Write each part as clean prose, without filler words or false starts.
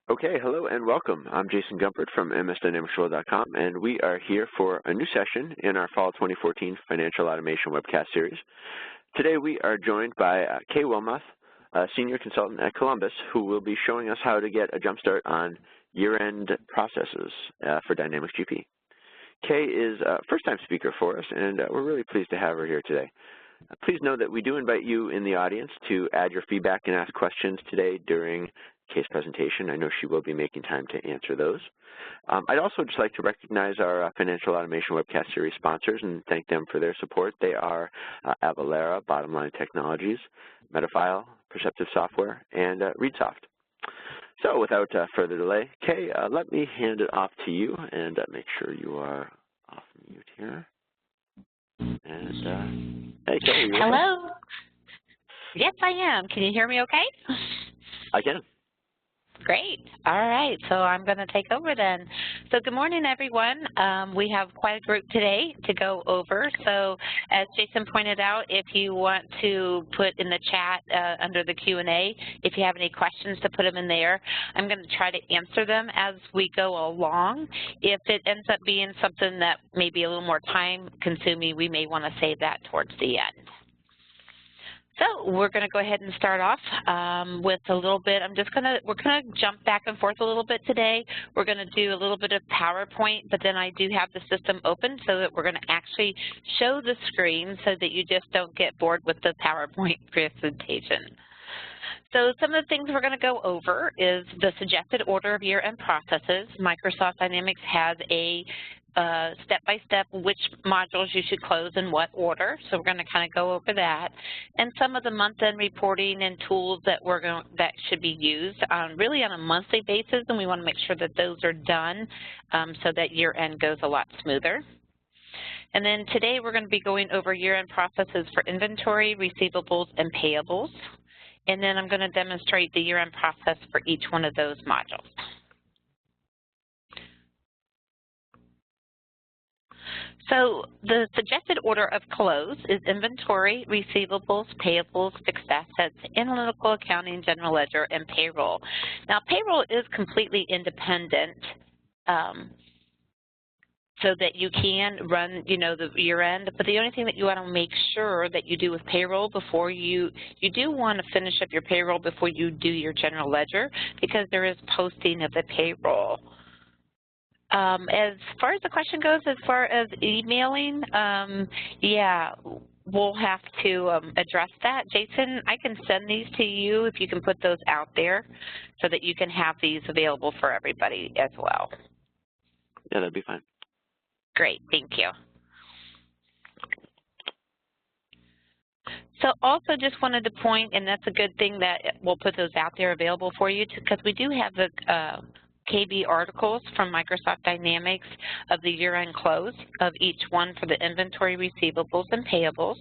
Okay, hello and welcome. I'm Jason Gumpert from msdynamicsworld.com, and we are here for a new session in our Fall 2014 Financial Automation webcast series. Today we are joined by Kay Wilmoth, a Senior Consultant at Columbus, who will be showing us how to get a jumpstart on year-end processes for Dynamics GP. Kay is a first-time speaker for us, and we're really pleased to have her here today. Please know that we do invite you in the audience to add your feedback and ask questions today during Kay's presentation. I know she will be making time to answer those. I'd also just like to recognize our Financial Automation Webcast Series sponsors and thank them for their support. They are Avalara, Bottom Line Technologies, Metafile, Perceptive Software, and ReadSoft. So without further delay, Kay, let me hand it off to you and make sure you are off mute here. And hey, Kay, are you Hello. Yes, I am. Can you hear me okay? I can. Great. All right. So I'm going to take over then. So good morning, everyone. We have quite a group today to go over. So as Jason pointed out, if you want to put in the chat under the Q&A, if you have any questions to put them in there, I'm going to try to answer them as we go along. If it ends up being something that may be a little more time consuming, we may want to save that towards the end. So we're going to go ahead and start off with a little bit. We're going to jump back and forth a little bit today. We're going to do a little bit of PowerPoint, but then I do have the system open so that we're going to actually show the screen so that you just don't get bored with the PowerPoint presentation. So some of the things we're going to go over is the suggested order of year-end processes. Microsoft Dynamics has a step-by-step which modules you should close in what order. So we're going to kind of go over that. And some of the month-end reporting and tools that that should be used really on a monthly basis, and we want to make sure that those are done so that year-end goes a lot smoother. And then today we're going to be going over year-end processes for inventory, receivables, and payables. And then I'm going to demonstrate the year-end process for each one of those modules. So the suggested order of close is inventory, receivables, payables, fixed assets, analytical accounting, general ledger, and payroll. Now payroll is completely independent so that you can run, the year end, but the only thing that you want to make sure that you do with payroll before you do want to finish up your payroll before you do your general ledger, because there is posting of the payroll. As far as the question goes, as far as emailing, yeah, we'll have to address that. Jason, I can send these to you if you can put those out there so that you can have these available for everybody as well. Yeah, that'd be fine. Great, thank you. So also just wanted to point, and that's a good thing that we'll put those out there available for you, because we do have the KB articles from Microsoft Dynamics of the year-end close of each one for the inventory, receivables, and payables.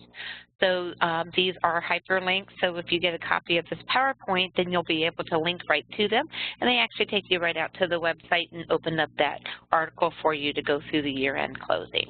So these are hyperlinks, so if you get a copy of this PowerPoint, then you'll be able to link right to them, and they actually take you right out to the website and open up that article for you to go through the year-end closing.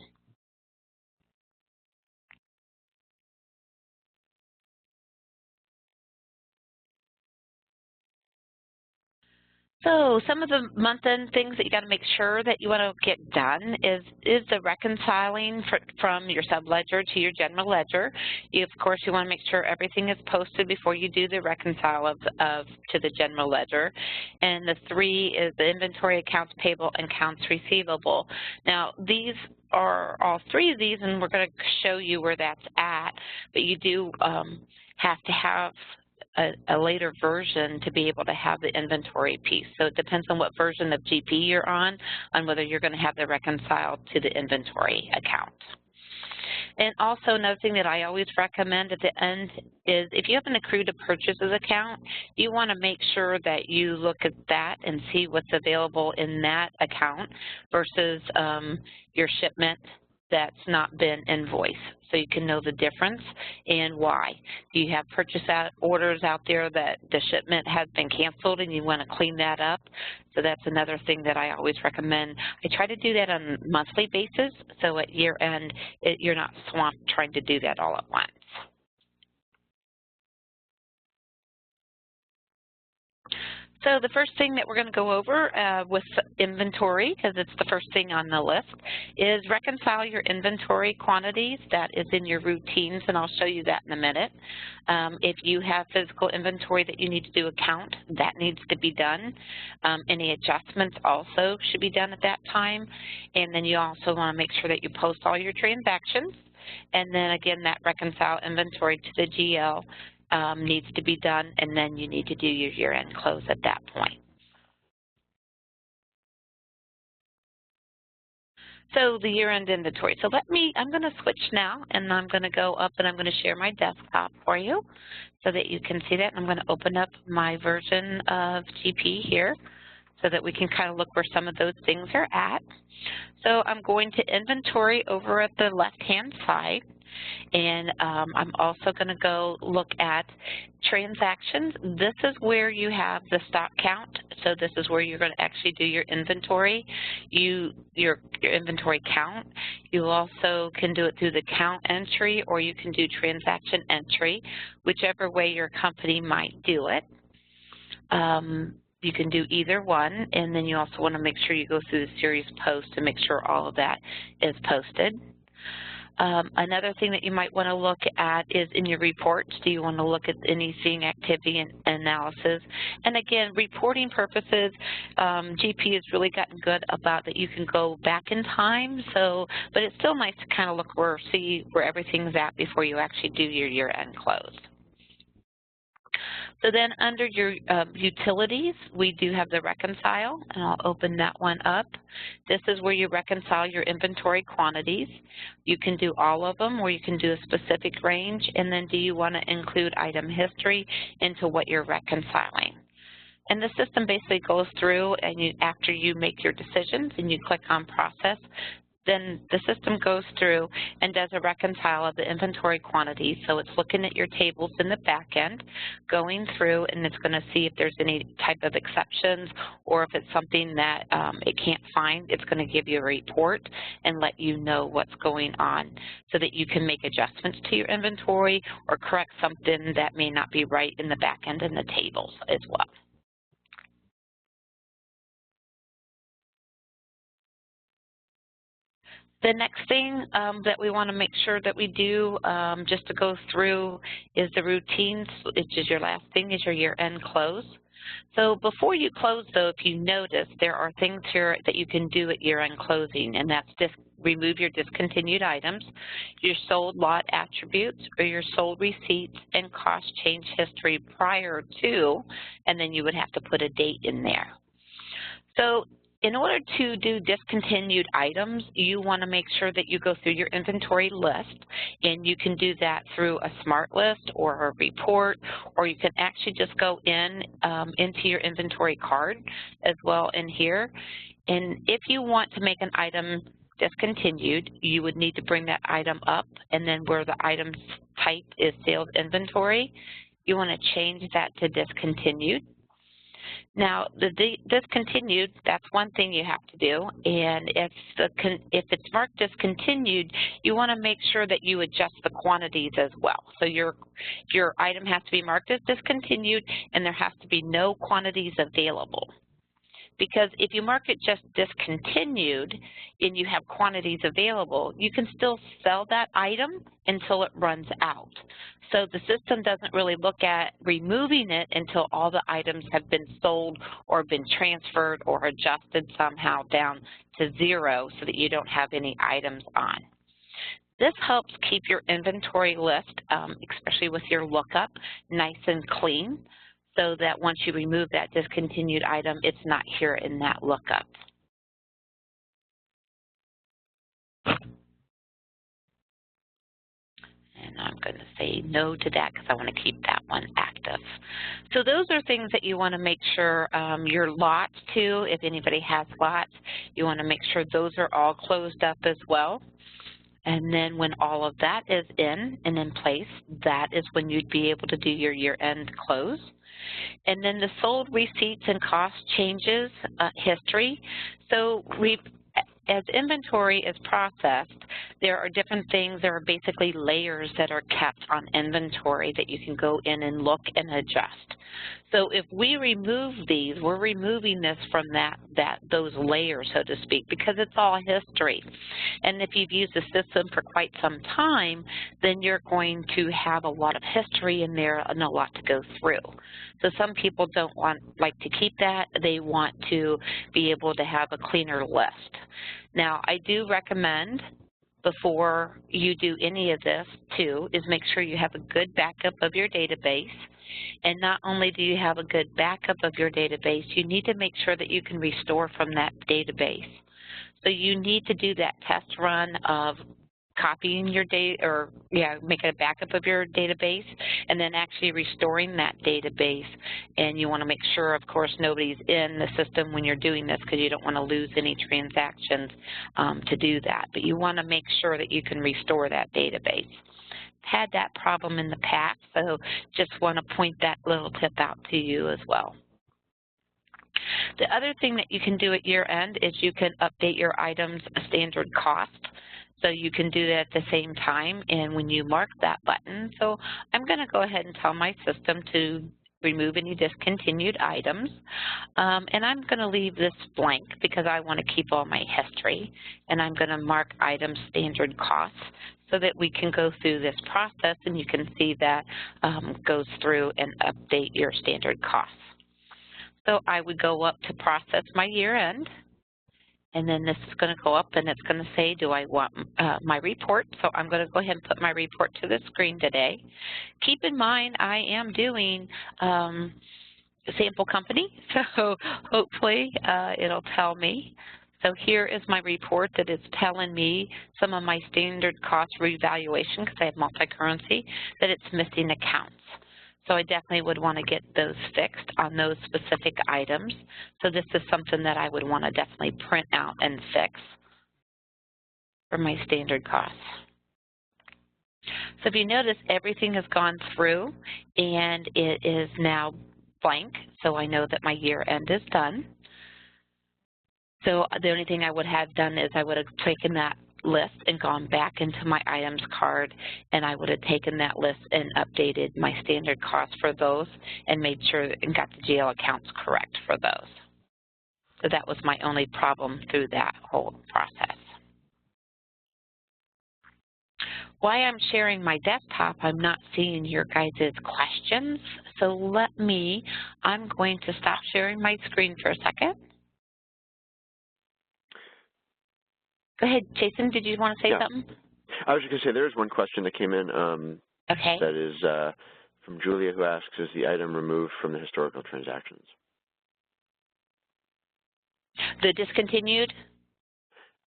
So some of the month-end things that you got to make sure that you want to get done is the reconciling from your subledger to your general ledger. Of course, you want to make sure everything is posted before you do the reconcile to the general ledger. And the 3 is the inventory, accounts payable, and accounts receivable. Now, these are all 3 of these, and we're going to show you where that's at. But you do have to have a later version to be able to have the inventory piece. So it depends on what version of GP you're on whether you're going to have the reconcile to the inventory account. And also another thing that I always recommend at the end is if you have an accrued to purchases account, you want to make sure that you look at that and see what's available in that account versus your shipment that's not been invoiced, so you can know the difference and why. Do you have purchase orders out there that the shipment has been canceled and you want to clean that up? So that's another thing that I always recommend. I try to do that on a monthly basis, so at year end, you're not swamped trying to do that all at once. So the first thing that we're going to go over with inventory, because it's the first thing on the list, is reconcile your inventory quantities. That is in your routines, and I'll show you that in a minute. If you have physical inventory that you need to do a count, that needs to be done. Any adjustments also should be done at that time. And then you also want to make sure that you post all your transactions. And then again, that reconcile inventory to the GL needs to be done, and then you need to do your year-end close at that point. So the year-end inventory. So I'm going to switch now, and I'm going to go up and I'm going to share my desktop for you so that you can see that. I'm going to open up my version of GP here so that we can kind of look where some of those things are at. So I'm going to inventory over at the left-hand side. And I'm also going to go look at transactions. This is where you have the stock count. So this is where you're going to actually do your inventory, your inventory count. You also can do it through the count entry, or you can do transaction entry, whichever way your company might do it. You can do either one, and then you also want to make sure you go through the series post to make sure all of that is posted. Another thing that you might want to look at is in your reports. Do you want to look at anything, activity and analysis? And again, reporting purposes, GP has really gotten good about that you can go back in time. But it's still nice to kind of look see where everything's at before you actually do your year-end close. So then under your utilities, we do have the reconcile, and I'll open that one up. This is where you reconcile your inventory quantities. You can do all of them, or you can do a specific range, and then do you want to include item history into what you're reconciling. And the system basically goes through, and after you make your decisions and you click on process, then the system goes through and does a reconcile of the inventory quantities. So it's looking at your tables in the back end, going through, and it's going to see if there's any type of exceptions, or if it's something that it can't find, it's going to give you a report and let you know what's going on so that you can make adjustments to your inventory or correct something that may not be right in the back end in the tables as well. The next thing that we want to make sure that we do just to go through is the routines, which is your last thing, is your year-end close. So before you close, though, if you notice, there are things here that you can do at year-end closing, and that's just remove your discontinued items, your sold lot attributes, or your sold receipts and cost change history prior to, and then you would have to put a date in there. So in order to do discontinued items, you want to make sure that you go through your inventory list, and you can do that through a smart list or a report, or you can actually just go into your inventory card as well in here. And if you want to make an item discontinued, you would need to bring that item up, and then where the item type is sales inventory, you want to change that to discontinued. Now, the discontinued, that's one thing you have to do, and if it's marked discontinued, you want to make sure that you adjust the quantities as well. So your item has to be marked as discontinued, and there has to be no quantities available. Because if you mark it just discontinued and you have quantities available, you can still sell that item until it runs out. So the system doesn't really look at removing it until all the items have been sold or been transferred or adjusted somehow down to zero so that you don't have any items on. This helps keep your inventory list, especially with your lookup, nice and clean, so that once you remove that discontinued item, it's not here in that lookup. And I'm going to say no to that because I want to keep that one active. So those are things that you want to make sure your lots too, if anybody has lots, you want to make sure those are all closed up as well. And then when all of that is in and in place, that is when you'd be able to do your year-end close. And then the sold receipts and cost changes history. So as inventory is processed, there are different things, there are basically layers that are kept on inventory that you can go in and look and adjust. So if we remove these, we're removing this from those layers, so to speak, because it's all history. And if you've used the system for quite some time, then you're going to have a lot of history in there and a lot to go through. So some people don't like to keep that. They want to be able to have a cleaner list. Now, I do recommend before you do any of this, too, is make sure you have a good backup of your database. And not only do you have a good backup of your database, you need to make sure that you can restore from that database. So you need to do that test run of copying your data, or making a backup of your database, and then actually restoring that database. And you want to make sure, of course, nobody's in the system when you're doing this, because you don't want to lose any transactions to do that. But you want to make sure that you can restore that database. Had that problem in the past, so just want to point that little tip out to you as well. The other thing that you can do at year end is you can update your items standard cost. So you can do that at the same time, and when you mark that button, so I'm going to go ahead and tell my system to remove any discontinued items, and I'm going to leave this blank because I want to keep all my history, and I'm going to mark item standard costs so that we can go through this process and you can see that goes through and update your standard costs. So I would go up to process my year end, and then this is going to go up and it's going to say, do I want my report? So I'm going to go ahead and put my report to the screen today. Keep in mind, I am doing a sample company, so hopefully it'll tell me. So here is my report that is telling me some of my standard cost revaluation, because I have multi-currency, that it's missing accounts. So I definitely would want to get those fixed on those specific items. So this is something that I would want to definitely print out and fix for my standard costs. So if you notice, everything has gone through and it is now blank. So I know that my year end is done. So the only thing I would have done is I would have taken that list and gone back into my items card, and I would have taken that list and updated my standard costs for those and made sure and got the GL accounts correct for those. So that was my only problem through that whole process. While I'm sharing my desktop, I'm not seeing your guys' questions. So I'm going to stop sharing my screen for a second. Go ahead, Jason, did you want to say something? I was just going to say there's one question that came in okay. that is from Julia, who asks, is the item removed from the historical transactions? The discontinued?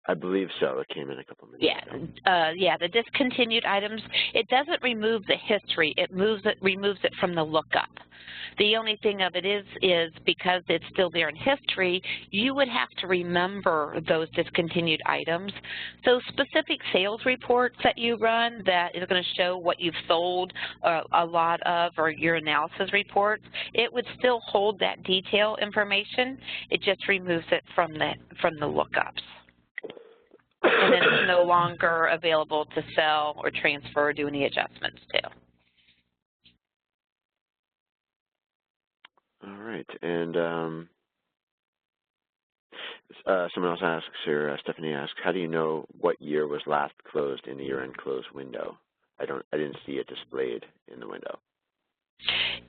I believe so. It came in a couple minutes ago. Yeah, the discontinued items, it doesn't remove the history. It removes it from the lookup. The only thing of it is because it's still there in history, you would have to remember those discontinued items. So specific sales reports that you run that is going to show what you've sold a lot of, or your analysis reports, it would still hold that detail information. It just removes it from the lookups. And then it's no longer available to sell or transfer or do any adjustments to. All right, and someone else asks here, Stephanie asks, how do you know what year was last closed in the year-end close window? I didn't see it displayed in the window.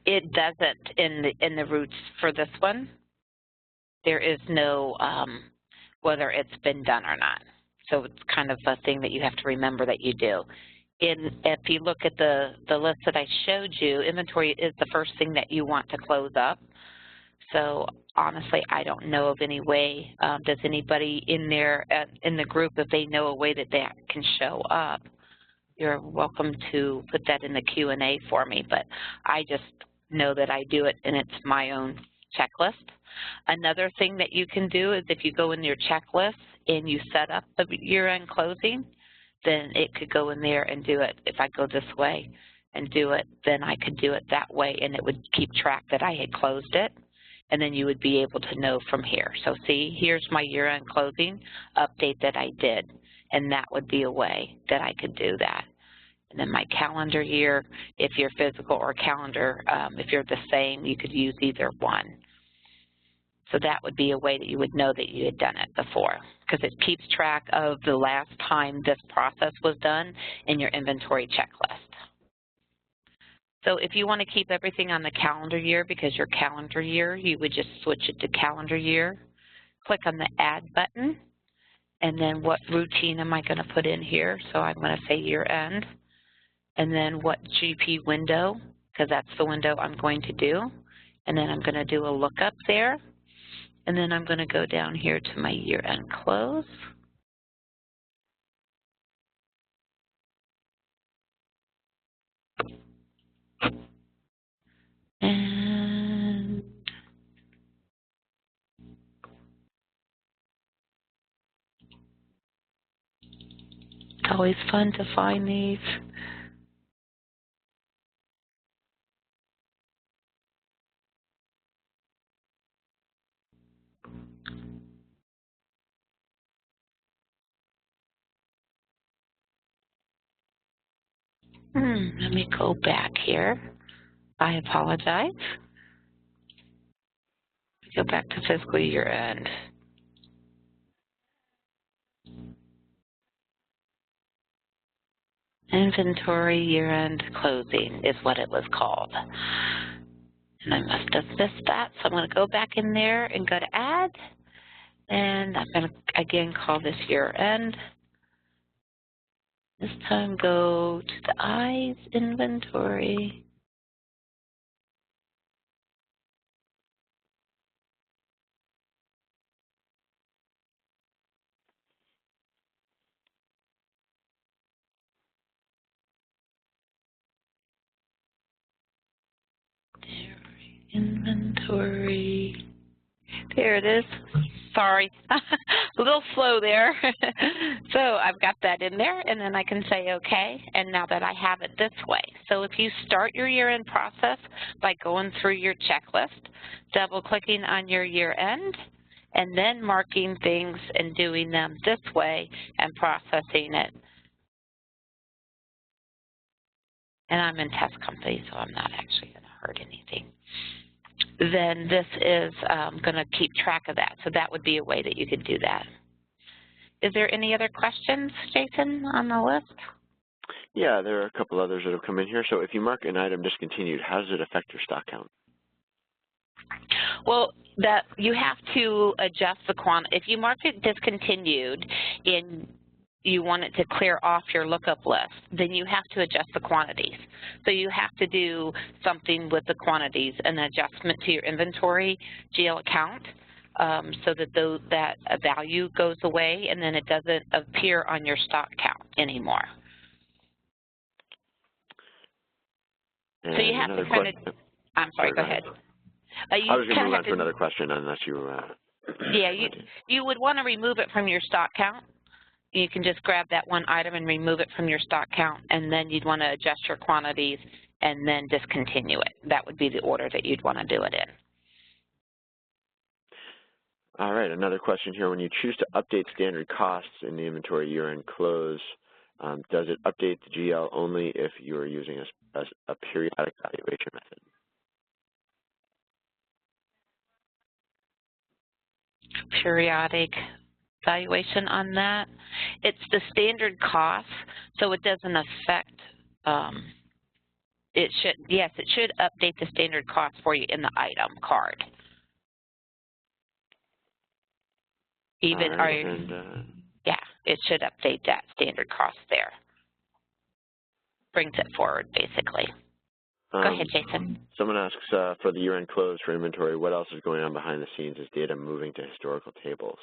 It doesn't in the roots for this one. There is no whether it's been done or not. So it's kind of a thing that you have to remember that you do. If you look at the list that I showed you, inventory is the first thing that you want to close up. So honestly, I don't know of any way. Does anybody in there in the group, if they know a way that can show up, you're welcome to put that in the Q&A for me. But I just know that I do it, and it's my own checklist. Another thing that you can do is if you go in your checklist and you set up a year-end closing, then it could go in there and do it. If I go this way and do it, then I could do it that way, and it would keep track that I had closed it. and then you would be able to know from here. So see, here's my year-end closing update that I did, and that would be a way that I could do that. And then my calendar year, if you're physical or calendar, if you're the same, you could use either one. So that would be a way that you would know that you had done it before, because it keeps track of the last time this process was done in your inventory checklist. So if you want to keep everything on the calendar year, because your calendar year, you would just switch it to calendar year, click on the Add button, and then what routine am I going to put in here? So I'm going to say year end, and then what GP window, because that's the window I'm going to do, and then I'm going to do a lookup there, and then I'm going to go down here to my year-end close. And it's always fun to find these. Let me go back here. I apologize. Go back to fiscal year end. Inventory year-end closing is what it was called. And I must have missed that, so I'm going to go back in there and go to Add. And I'm going to, again, call this year-end. This time go to the Eyes inventory. Inventory. There it is. Sorry, a little slow there. So I've got that in there, and then I can say OK, and now that I have it this way. So if you start your year-end process by going through your checklist, double-clicking on your year-end, and then marking things and doing them this way and processing it. And I'm in test company, so I'm not actually going to hurt anything. Then this is going to keep track of that. So that would be a way that you could do that. Is there any other questions, Jason, on the list? Yeah, there are a couple others that have come in here. So if you mark an item discontinued, how does it affect your stock count? Well, that you have to adjust the quantity. If you mark it discontinued and you want it to clear off your lookup list, then you have to adjust the quantities. So you have to do something with the quantities, an adjustment to your inventory GL account, so that that value goes away and then it doesn't appear on your stock count anymore. And so you have to kind of, I'm sorry, go ahead. I was going to move on to another question unless you yeah, you would want to remove it from your stock count. You can just grab that one item and remove it from your stock count, and then you'd want to adjust your quantities and then discontinue it. That would be the order that you'd want to do it in. All right, another question here. When you choose to update standard costs in the inventory year-end close, does it update the GL only if you are using a periodic valuation method? Periodic valuation on that. It's the standard cost, so it doesn't affect, it should update the standard cost for you in the item card. Even right, yeah, it should update that standard cost there. Brings it forward, basically. Go ahead, Jason. Someone asks for the year-end close for inventory, what else is going on behind the scenes? Is data moving to historical tables?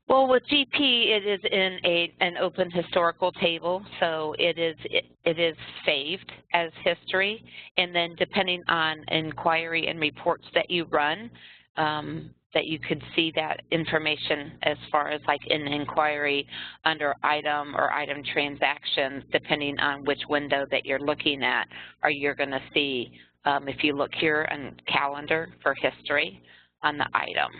Well, with GP, it is in an open historical table, so it is saved as history, and then depending on inquiry and reports that you run, that you could see that information as far as like in inquiry under item or item transactions, depending on which window that you're looking at, or you're going to see if you look here on calendar for history on the item.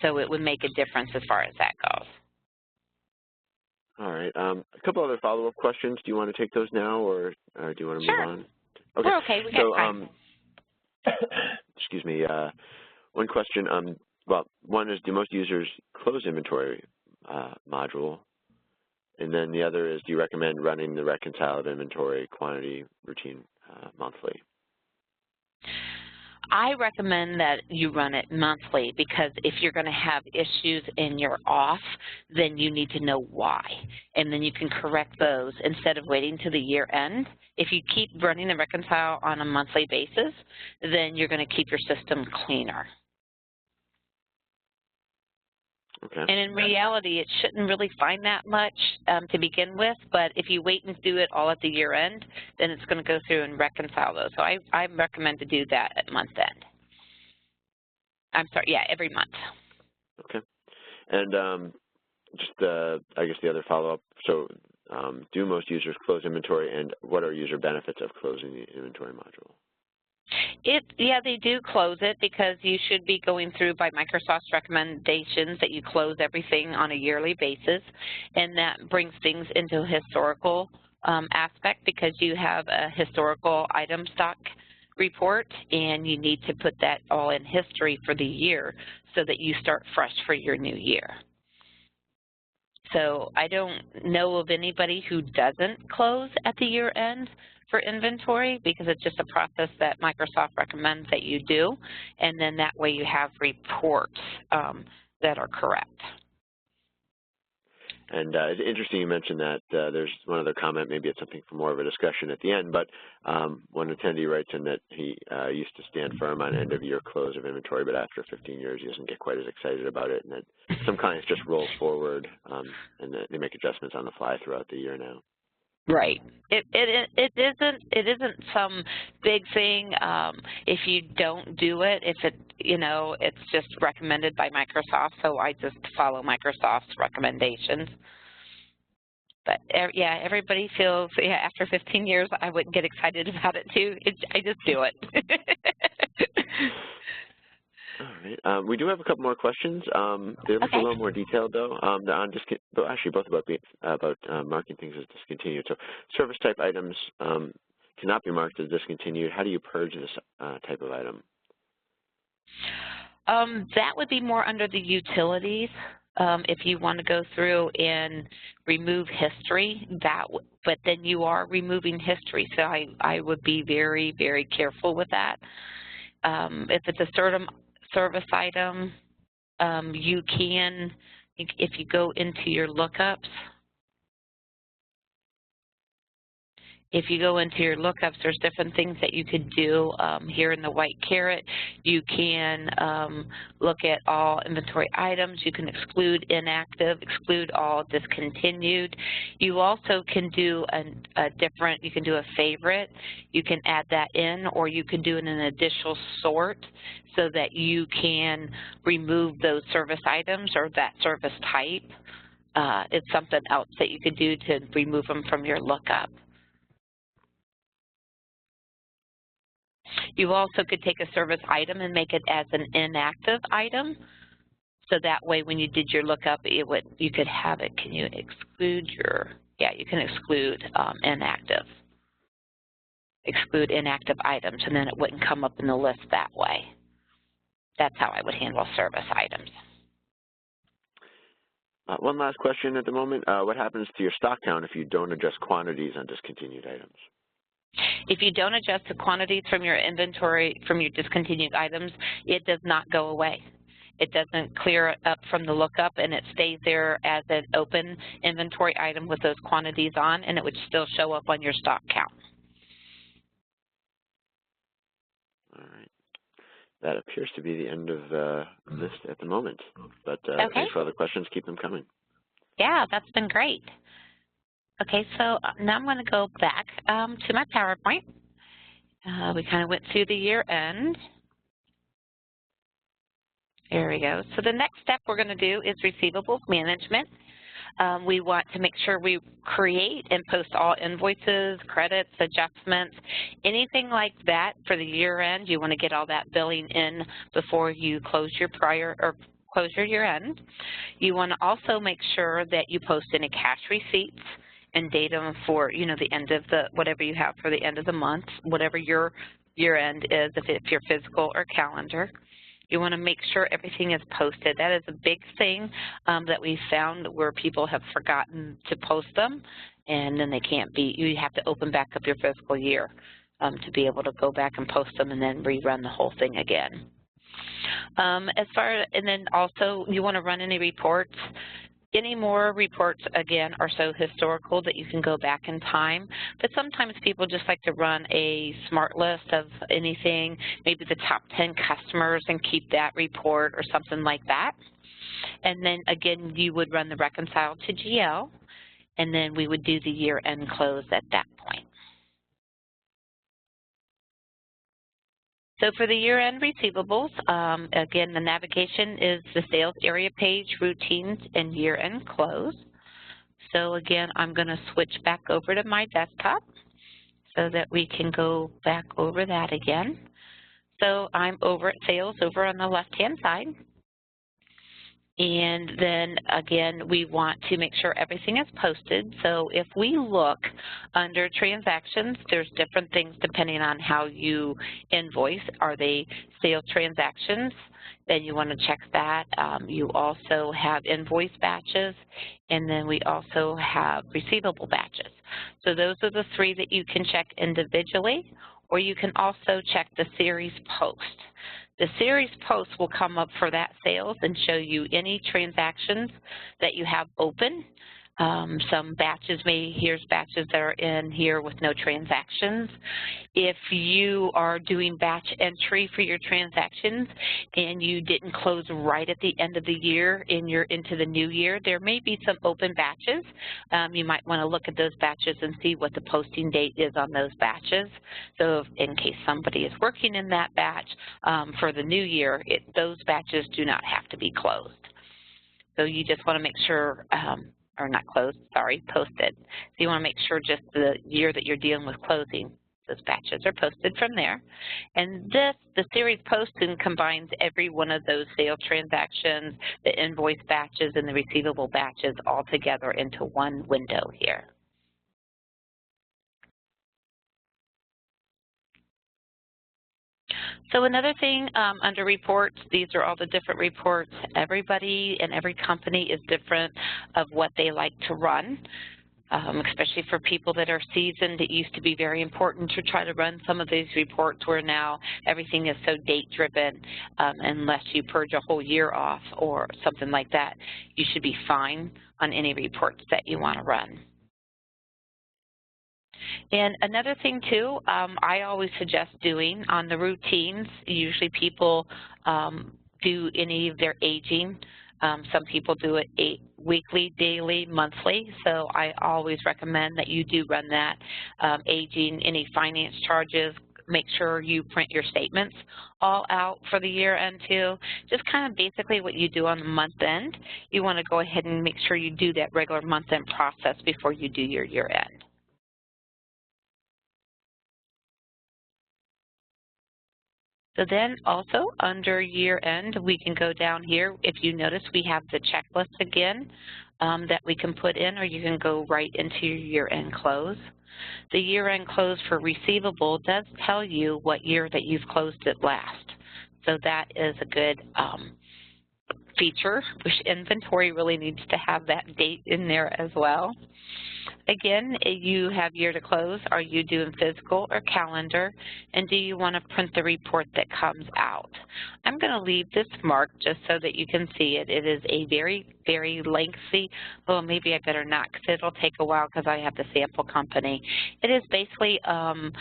So it would make a difference as far as that goes. All right. A couple other follow-up questions. Do you want to take those now, or do you want to move on? Okay. We're okay. We got time. Excuse me. One question. Well, one is, do most users close inventory module? And then the other is, do you recommend running the reconciled inventory quantity routine monthly? I recommend that you run it monthly, because if you're going to have issues and you're off, then you need to know why. And then you can correct those instead of waiting to the year end. If you keep running the reconcile on a monthly basis, then you're going to keep your system cleaner. Okay. And in reality, it shouldn't really find that much to begin with, but if you wait and do it all at the year end, then it's going to go through and reconcile those. So I recommend to do that at month end. I'm sorry, yeah, every month. Okay. And just I guess the other follow-up, so do most users close inventory, and what are user benefits of closing the inventory module? Yeah, they do close it, because you should be going through by Microsoft's recommendations that you close everything on a yearly basis, and that brings things into a historical aspect, because you have a historical item stock report, and you need to put that all in history for the year so that you start fresh for your new year. So I don't know of anybody who doesn't close at the year end for inventory, because it's just a process that Microsoft recommends that you do, and then that way you have reports that are correct. And it's interesting you mentioned that. There's one other comment, maybe it's something for more of a discussion at the end, but one attendee writes in that he used to stand firm on end-of-year close of inventory, but after 15 years he doesn't get quite as excited about it, and that some clients just roll forward and that they make adjustments on the fly throughout the year now. Right. It isn't some big thing. If you don't do it, it's just recommended by Microsoft, so I just follow Microsoft's recommendations. But yeah, everybody feels, yeah, after 15 years I wouldn't get excited about it too. I just do it. All right. We do have a couple more questions. They're a little more detailed, though. Actually, both about marking things as discontinued. So, service type items cannot be marked as discontinued. How do you purge this type of item? That would be more under the utilities. If you want to go through and remove history, but then you are removing history. So I would be very, very careful with that. If it's a certain service item, you can, if you go into your lookups, there's different things that you could do. Here in the white caret, you can look at all inventory items. You can exclude inactive, exclude all discontinued. You also can do you can do a favorite. You can add that in, or you can do an additional sort so that you can remove those service items or that service type. It's something else that you could do to remove them from your lookup. You also could take a service item and make it as an inactive item. So that way when you did your lookup, you could have it. Can you exclude you can exclude inactive. Exclude inactive items, and then it wouldn't come up in the list that way. That's how I would handle service items. One last question at the moment. What happens to your stock count if you don't adjust quantities on discontinued items? If you don't adjust the quantities from your inventory, from your discontinued items, it does not go away. It doesn't clear up from the lookup, and it stays there as an open inventory item with those quantities on, and it would still show up on your stock count. All right. That appears to be the end of the list at the moment. But thanks for all the questions. Keep them coming. Yeah, that's been great. Okay, so now I'm going to go back to my PowerPoint. We kind of went through the year end. There we go. So the next step we're going to do is Receivables Management. We want to make sure we create and post all invoices, credits, adjustments, anything like that for the year end. You want to get all that billing in before you close your close your year end. You want to also make sure that you post any cash receipts and date them for, the end of whatever you have for the end of the month, whatever your year end is, if you're physical or calendar. You want to make sure everything is posted. That is a big thing that we found where people have forgotten to post them, and then they can't be. You have to open back up your fiscal year to be able to go back and post them and then rerun the whole thing again. And then also you want to run any reports. Any more reports, again, are so historical that you can go back in time, but sometimes people just like to run a smart list of anything, maybe the top 10 customers, and keep that report or something like that. And then, again, you would run the Reconcile to GL, and then we would do the year-end close at that point. So for the year-end receivables, again, the navigation is the sales area page, routines, and year-end close. So again, I'm going to switch back over to my desktop so that we can go back over that again. So I'm over at sales over on the left-hand side. And then, again, we want to make sure everything is posted. So if we look under transactions, there's different things depending on how you invoice. Are they sales transactions? Then you want to check that. You also have invoice batches, and then we also have receivable batches. So those are the three that you can check individually, or you can also check the series post. The series post will come up for that sales and show you any transactions that you have open. Some batches, here's batches that are in here with no transactions. If you are doing batch entry for your transactions and you didn't close right at the end of the year into the new year, there may be some open batches. You might want to look at those batches and see what the posting date is on those batches. So in case somebody is working in that batch for the new year, those batches do not have to be closed. So you just want to make sure or not closed, sorry, posted. So you want to make sure just the year that you're dealing with closing, those batches are posted from there. And the series posting combines every one of those sales transactions, the invoice batches, and the receivable batches all together into one window here. So another thing under reports, these are all the different reports. Everybody and every company is different of what they like to run, especially for people that are seasoned. It used to be very important to try to run some of these reports where now everything is so date-driven. Unless you purge a whole year off or something like that, you should be fine on any reports that you want to run. And another thing too, I always suggest doing on the routines, usually people do any of their aging. Some people do it weekly, daily, monthly, so I always recommend that you do run that aging, any finance charges. Make sure you print your statements all out for the year end too. Just kind of basically what you do on the month end. You want to go ahead and make sure you do that regular month end process before you do your year end. So then also under year end, we can go down here. If you notice, we have the checklist again that we can put in, or you can go right into your year end close. The year end close for receivable does tell you what year that you've closed it last. So that is a good feature, which inventory really needs to have that date in there as well. Again, you have year to close. Are you doing physical or calendar? And do you want to print the report that comes out? I'm going to leave this marked just so that you can see it. It is a very, very lengthy, well, maybe I better not because it'll take a while because I have the sample company. It is basically an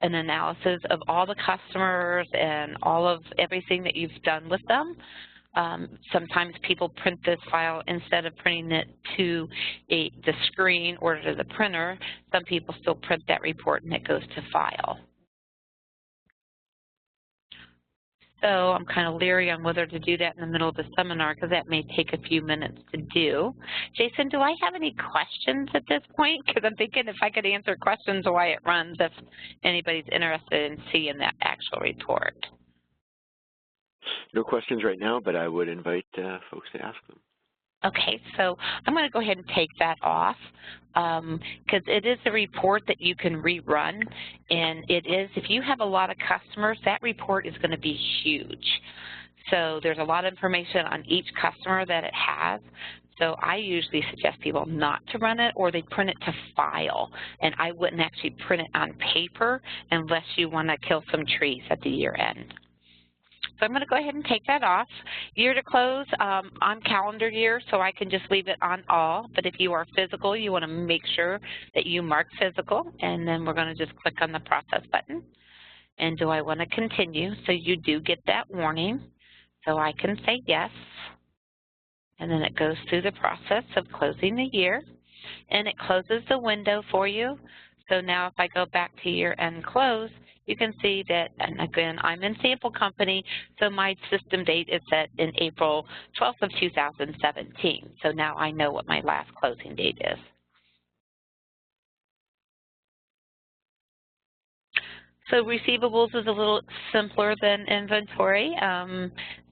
analysis of all the customers and all of everything that you've done with them. Sometimes people print this file instead of printing it to the screen or to the printer. Some people still print that report and it goes to file. So I'm kind of leery on whether to do that in the middle of the seminar because that may take a few minutes to do. Jason, do I have any questions at this point? Because I'm thinking if I could answer questions why it runs, if anybody's interested in seeing that actual report. No questions right now, but I would invite folks to ask them. Okay, so I'm going to go ahead and take that off because it is a report that you can rerun, and it is, if you have a lot of customers, that report is going to be huge. So there's a lot of information on each customer that it has. So I usually suggest people not to run it, or they print it to file, and I wouldn't actually print it on paper unless you want to kill some trees at the year end. So I'm going to go ahead and take that off. Year to close on calendar year, so I can just leave it on all. But if you are physical, you want to make sure that you mark physical, and then we're going to just click on the process button. And do I want to continue? So you do get that warning. So I can say yes. And then it goes through the process of closing the year. And it closes the window for you. So now if I go back to year-end close, you can see that, and again, I'm in sample company, so my system date is set in April 12th of 2017. So now I know what my last closing date is. So receivables is a little simpler than inventory.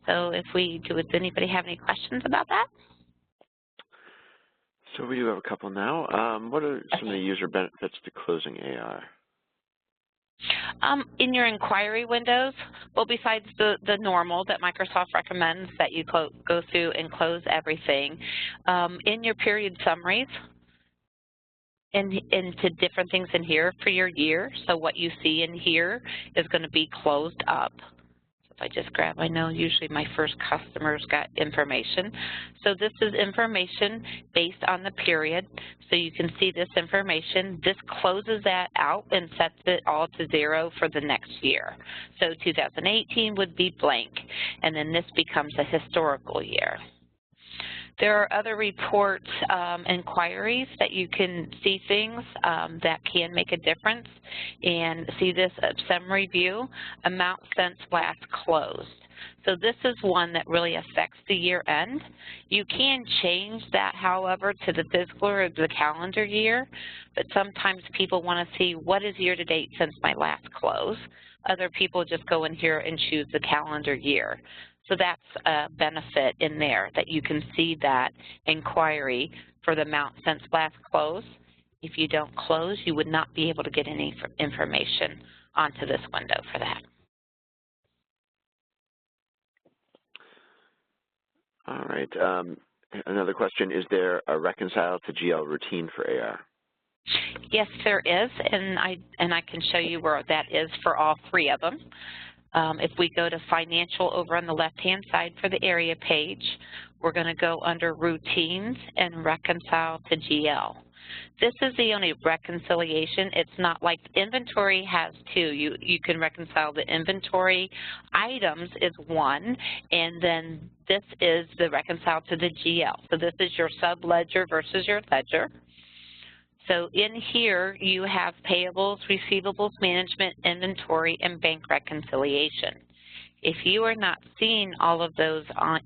So if we do, does anybody have any questions about that? So we do have a couple now. What are some of the user benefits to closing AR? In your inquiry windows, well, besides the normal that Microsoft recommends that you go through and close everything, in your period summaries, into different things in here for your year. So what you see in here is going to be closed up. I just grab, I know usually my first customers got information. So this is information based on the period. So you can see this information. This closes that out and sets it all to 0 for the next year. So 2018 would be blank, and then this becomes a historical year. There are other reports, inquiries that you can see things that can make a difference. And see this summary view, amount since last closed. So this is one that really affects the year end. You can change that, however, to the fiscal or the calendar year, but sometimes people want to see what is year to date since my last close. Other people just go in here and choose the calendar year. So that's a benefit in there, that you can see that inquiry for the amount since last close. If you don't close, you would not be able to get any information onto this window for that. All right. Another question, is there a Reconcile to GL routine for AR? Yes, there is, and I can show you where that is for all 3 of them. If we go to Financial over on the left-hand side for the area page, we're going to go under Routines and Reconcile to GL. This is the only reconciliation. It's not like inventory has 2. You can reconcile the inventory items is 1, and then this is the reconcile to the GL. So this is your sub-ledger versus your ledger. So in here, you have Payables, Receivables Management, Inventory, and Bank Reconciliation. If you are not seeing all of those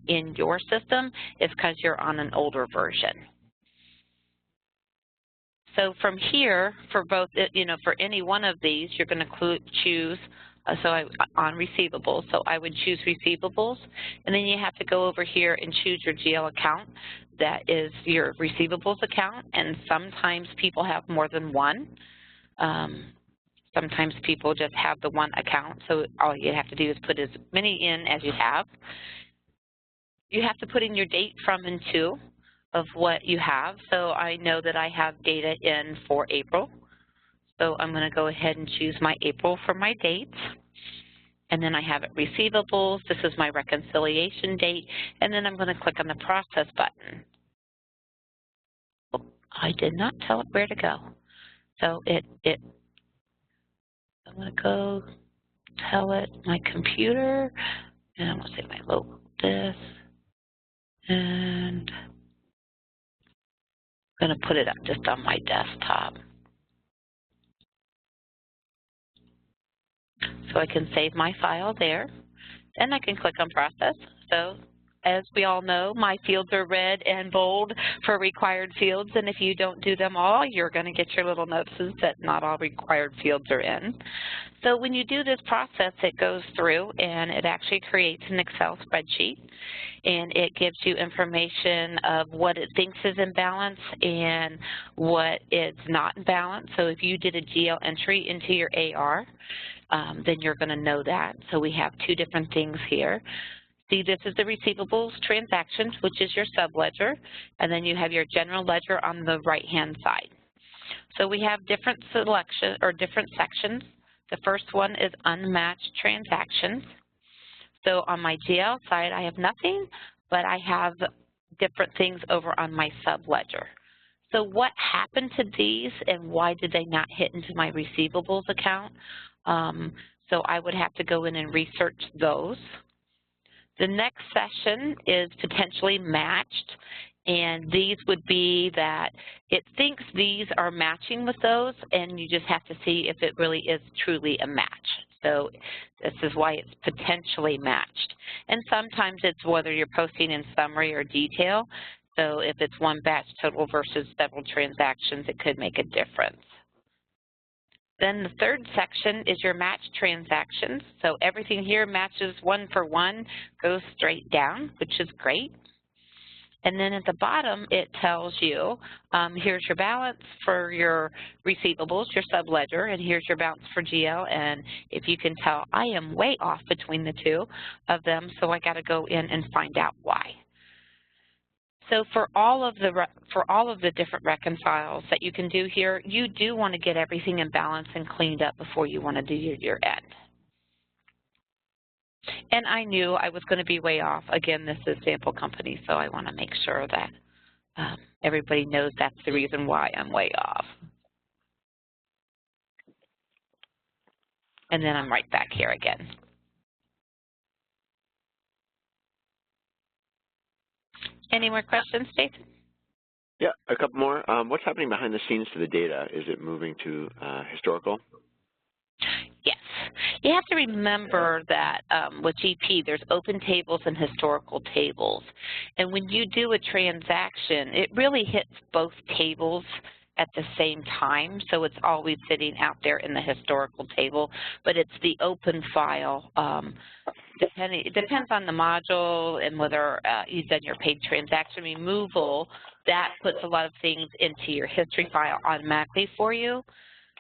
in your system, it's because you're on an older version. So from here, for both, for any one of these, you're going to choose, on receivables. So I would choose receivables, and then you have to go over here and choose your GL account. That is your receivables account, and sometimes people have more than one. Sometimes people just have the one account, so all you have to do is put as many in as you have. You have to put in your date from and to of what you have. So I know that I have data in for April. So I'm going to go ahead and choose my April for my dates. And then I have it receivables. This is my reconciliation date. And then I'm going to click on the process button. Oh, I did not tell it where to go. So I'm going to go tell it my computer. And I'm going to say my local disk. And I'm going to put it up just on my desktop. So I can save my file there. Then I can click on process. So as we all know, my fields are red and bold for required fields, and if you don't do them all, you're going to get your little notices that not all required fields are in. So when you do this process, it goes through and it actually creates an Excel spreadsheet, and it gives you information of what it thinks is in balance and what is not in balance. So if you did a GL entry into your AR, then you're going to know that. So we have two different things here. See, this is the receivables transactions, which is your subledger, and then you have your general ledger on the right-hand side. So we have different selection or different sections. The first one is unmatched transactions. So on my GL side, I have nothing, but I have different things over on my subledger. So what happened to these and why did they not hit into my receivables account? So I would have to go in and research those. The next section is potentially matched, and these would be that it thinks these are matching with those, and you just have to see if it really is truly a match. So this is why it's potentially matched. And sometimes it's whether you're posting in summary or detail. So if it's one batch total versus several transactions, it could make a difference. Then the third section is your matched transactions. So everything here matches one for one, goes straight down, which is great. And then at the bottom, it tells you, here's your balance for your receivables, your subledger, and here's your balance for GL. And if you can tell, I am way off between the two of them, so I got to go in and find out why. So for all of the different reconciles that you can do here, you do want to get everything in balance and cleaned up before you want to do your year end. And I knew I was going to be way off. Again, this is sample company, so I want to make sure that everybody knows that's the reason why I'm way off. And then I'm right back here again. Any more questions, Jason? Yeah, a couple more. What's happening behind the scenes to the data? Is it moving to historical? Yes. You have to remember that with GP, there's open tables and historical tables. And when you do a transaction, it really hits both tables at the same time, so it's always sitting out there in the historical table, but it's the open file. It depends on the module and whether you've done your paid transaction removal. That puts a lot of things into your history file automatically for you.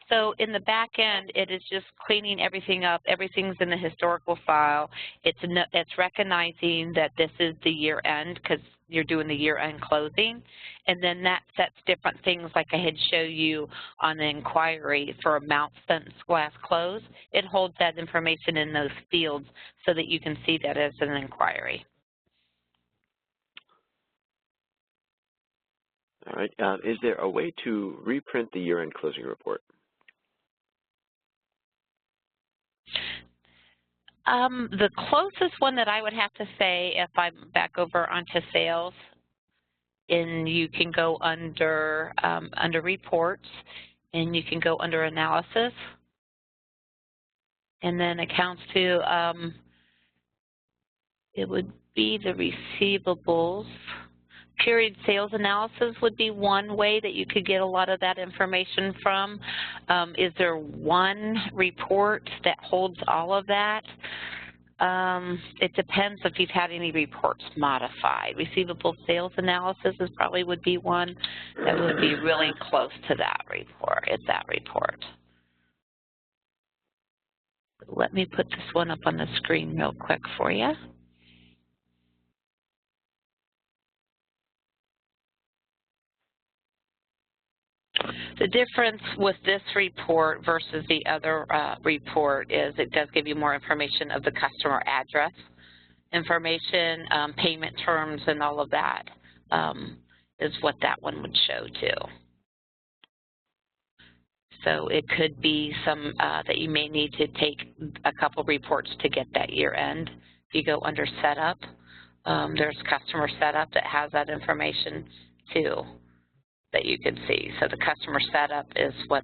So in the back end, it is just cleaning everything up. Everything's in the historical file. It's recognizing that this is the year end because you're doing the year end closing. And then that sets different things like I had showed you on the inquiry for amount since last close. It holds that information in those fields so that you can see that as an inquiry. All right. Is there a way to reprint the year-end closing report? The closest one that I would have to say, if I'm back over onto sales, and you can go under reports, and you can go under analysis, and then accounts to, it would be the receivables. Period sales analysis would be one way that you could get a lot of that information from. Is there one report that holds all of that? It depends if you've had any reports modified. Receivable sales analysis probably would be one that would be really close to that report. Let me put this one up on the screen real quick for you. The difference with this report versus the other report is it does give you more information of the customer address information, payment terms, and all of that is what that one would show too. So it could be some that you may need to take a couple reports to get that year end. If you go under setup, there's customer setup that has that information too that you can see. So the customer setup is what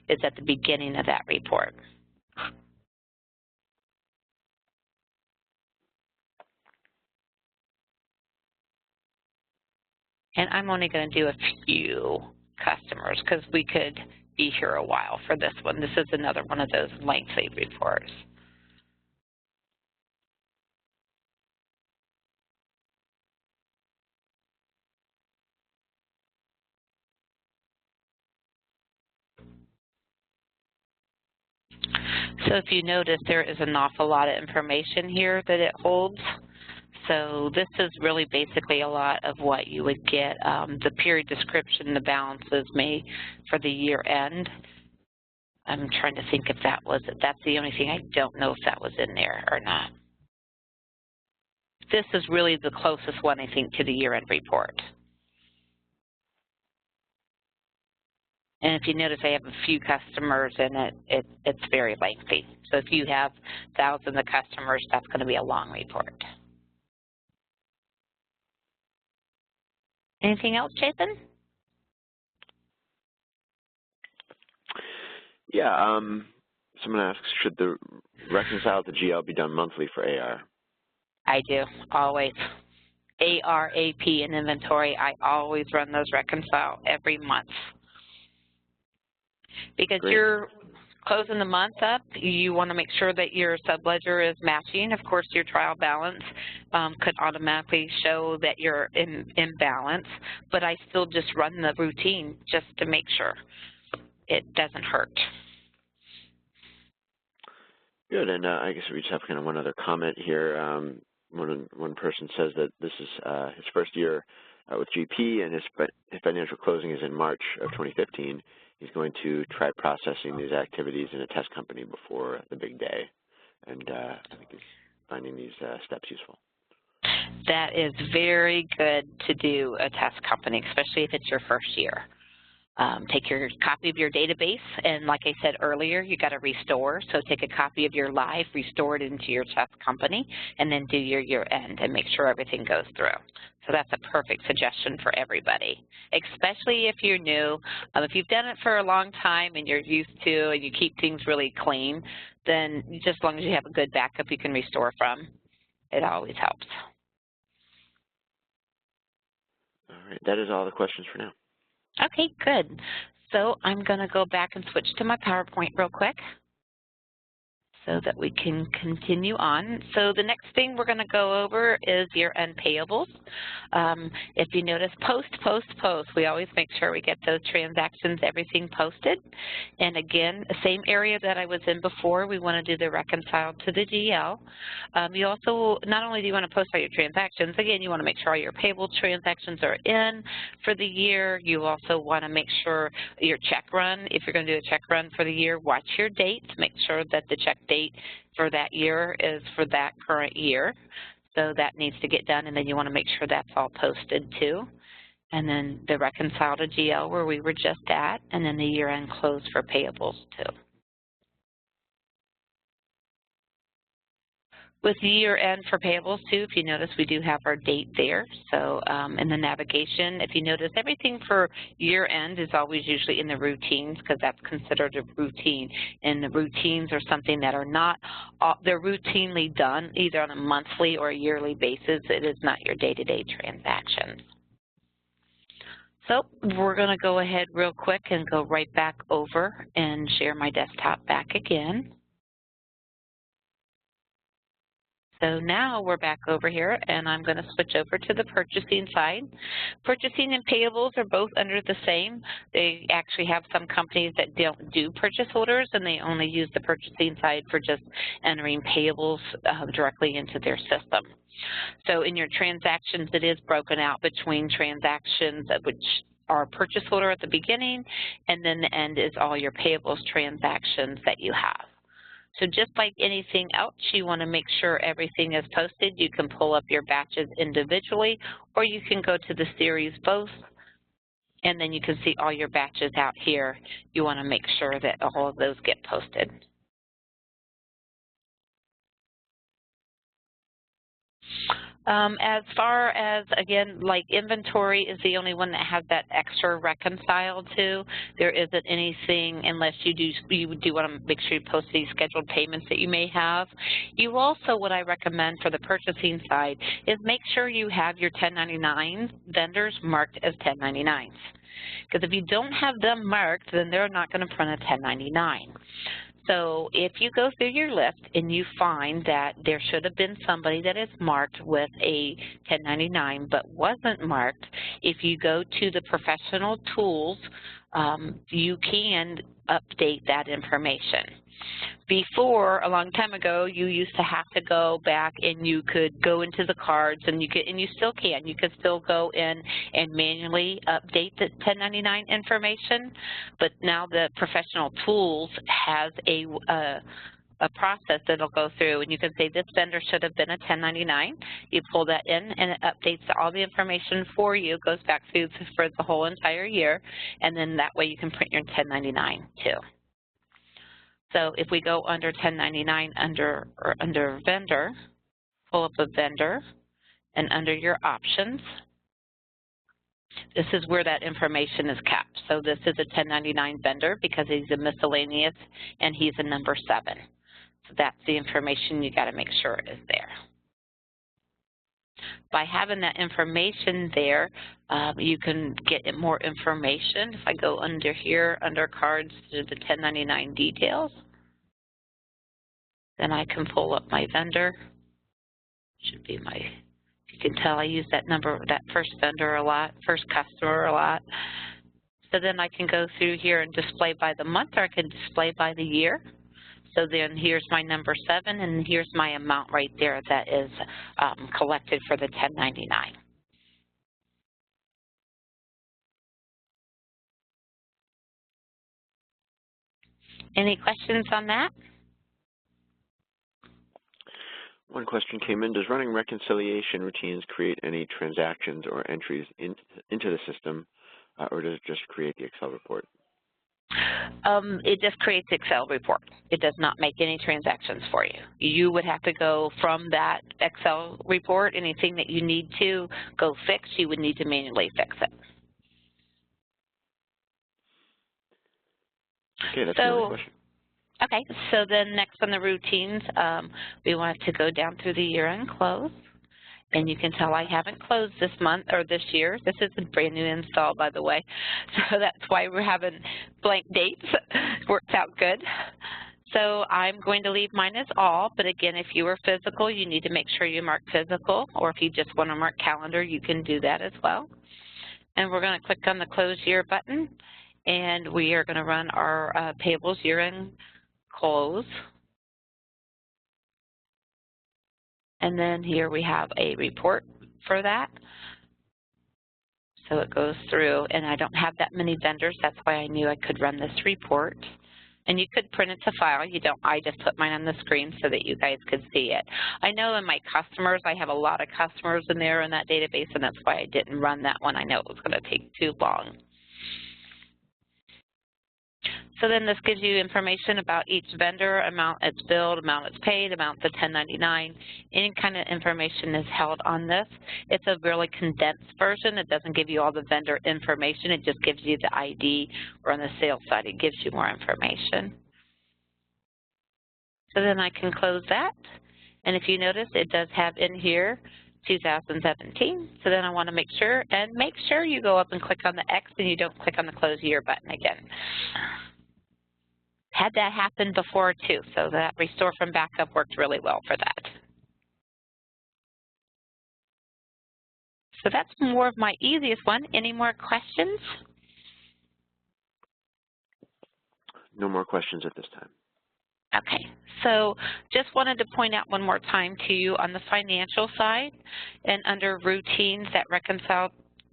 is at the beginning of that report. And I'm only going to do a few customers because we could be here a while for this one. This is another one of those lengthy reports. So if you notice, there is an awful lot of information here that it holds. So this is really basically a lot of what you would get, the period description, the balances made for the year end. I'm trying to think if that was it. That's the only thing. I don't know if that was in there or not. This is really the closest one, I think, to the year-end report. And if you notice, I have a few customers in it, it's very lengthy. So if you have thousands of customers, that's going to be a long report. Anything else, Jason? Yeah, someone asks, should the Reconcile to GL be done monthly for AR? I do, always. AR, AP, and inventory, I always run those reconcile every month. Because Great. You're closing the month up, you want to make sure that your subledger is matching. Of course, your trial balance could automatically show that you're in balance, but I still just run the routine just to make sure it doesn't hurt. Good, and I guess we just have kind of one other comment here. One person says that this is his first year with GP, and his financial closing is in March of 2015. He's going to try processing these activities in a test company before the big day, and I think he's finding these steps useful. That is very good to do a test company, especially if it's your first year. Take your copy of your database, and like I said earlier, you got to restore. So take a copy of your live, restore it into your test company, and then do your year-end and make sure everything goes through. So that's a perfect suggestion for everybody, especially if you're new. If you've done it for a long time and you're used to and you keep things really clean, then just as long as you have a good backup you can restore from, it always helps. All right, that is all the questions for now. Okay, good. So I'm going to go back and switch to my PowerPoint real quick so that we can continue on. So the next thing we're going to go over is year-end payables. If you notice, post, we always make sure we get those transactions, everything posted. And again, the same area that I was in before, we want to do the reconcile to the GL. You also, not only do you want to post all your transactions, again, you want to make sure all your payable transactions are in for the year. You also want to make sure your check run, if you're going to do a check run for the year, watch your dates, make sure that the check date for that year is for that current year. So that needs to get done, and then you want to make sure that's all posted too. And then the reconcile to GL where we were just at, and then the year-end close for payables too. With year-end for payables too, if you notice, we do have our date there. So in the navigation, if you notice, everything for year-end is always usually in the routines because that's considered a routine. And the routines are something that are not, they're routinely done either on a monthly or a yearly basis. It is not your day-to-day transactions. So we're going to go ahead real quick and go right back over and share my desktop back again. So now we're back over here, and I'm going to switch over to the purchasing side. Purchasing and payables are both under the same. They actually have some companies that don't do purchase orders, and they only use the purchasing side for just entering payables directly into their system. So in your transactions, it is broken out between transactions which are purchase order at the beginning, and then the end is all your payables transactions that you have. So just like anything else, you want to make sure everything is posted. You can pull up your batches individually, or you can go to the series both, and then you can see all your batches out here. You want to make sure that all of those get posted. As far as, again, like inventory is the only one that has that extra reconciled to. There isn't anything unless you do want to make sure you post these scheduled payments that you may have. You also, what I recommend for the purchasing side is make sure you have your 1099 vendors marked as 1099s. Because if you don't have them marked, then they're not going to print a 1099. So if you go through your list and you find that there should have been somebody that is marked with a 1099 but wasn't marked, if you go to the professional tools, you can update that information. Before, a long time ago, you used to have to go back and you could go into the cards, and you still can. You can still go in and manually update the 1099 information, but now the professional tools has a process that'll go through, and you can say this vendor should have been a 1099. You pull that in, and it updates all the information for you, goes back through for the whole entire year, and then that way you can print your 1099 too. So if we go under 1099 under vendor, pull up a vendor, and under your options, this is where that information is kept. So this is a 1099 vendor because he's a miscellaneous and he's a number 7. So that's the information you got to make sure is there. By having that information there, you can get more information. If I go under here, under cards to the 1099 details, then I can pull up my vendor. Should be my, you can tell I use that number, that first vendor a lot, first customer a lot. So then I can go through here and display by the month, or I can display by the year. So then here's my number 7, and here's my amount right there that is collected for the 1099. Any questions on that? One question came in. Does running reconciliation routines create any transactions or entries into the system, or does it just create the Excel report? It just creates Excel report. It does not make any transactions for you. You would have to go from that Excel report, anything that you need to go fix, you would need to manually fix it. Okay, that's the only question. Okay, so then next on the routines, we want to go down through the year-end close. And you can tell I haven't closed this month or this year. This is a brand new install, by the way. So that's why we're having blank dates. Works out good. So I'm going to leave mine as all, but again, if you are physical, you need to make sure you mark physical, or if you just want to mark calendar, you can do that as well. And we're going to click on the close year button, and we are going to run our payables year-end close. And then here we have a report for that. So it goes through, and I don't have that many vendors. That's why I knew I could run this report. And you could print it to file. You don't. I just put mine on the screen so that you guys could see it. I know in my customers, I have a lot of customers in there in that database, and that's why I didn't run that one. I know it was going to take too long. So then this gives you information about each vendor, amount it's billed, amount it's paid, amount the 1099. Any kind of information is held on this. It's a really condensed version. It doesn't give you all the vendor information. It just gives you the ID, or on the sales side, it gives you more information. So then I can close that. And if you notice, it does have in here 2017. So then I want to make sure you go up and click on the X and you don't click on the close year button again. Had that happen before too, so that restore from backup worked really well for that. So that's more of my easiest one. Any more questions? No more questions at this time. Okay, so just wanted to point out one more time to you on the financial side, and under routines that reconcile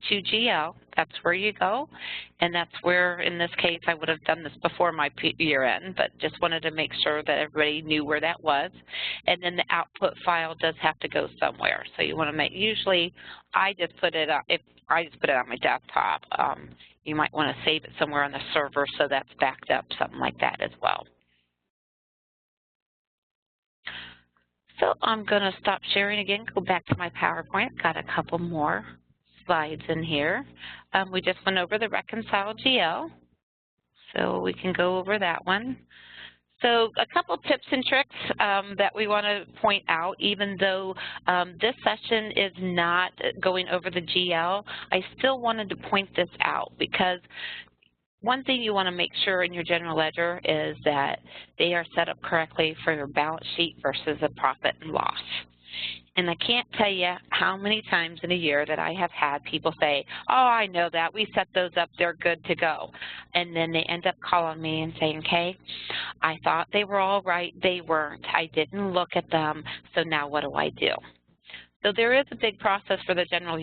to GL, that's where you go, and that's where, in this case, I would have done this before my year end, but just wanted to make sure that everybody knew where that was. And then the output file does have to go somewhere, so you want to make, usually I just put it on, if I just put it on my desktop, you might want to save it somewhere on the server so that's backed up, something like that as well. So I'm going to stop sharing again, go back to my PowerPoint. Got a couple more slides in here. We just went over the Reconcile GL, so we can go over that one. So a couple tips and tricks that we want to point out, even though this session is not going over the GL, I still wanted to point this out because one thing you want to make sure in your general ledger is that they are set up correctly for your balance sheet versus a profit and loss. And I can't tell you how many times in a year that I have had people say, oh, I know that, we set those up, they're good to go. And then they end up calling me and saying, Kay, I thought they were all right, they weren't. I didn't look at them, so now what do I do? So there is a big process for the general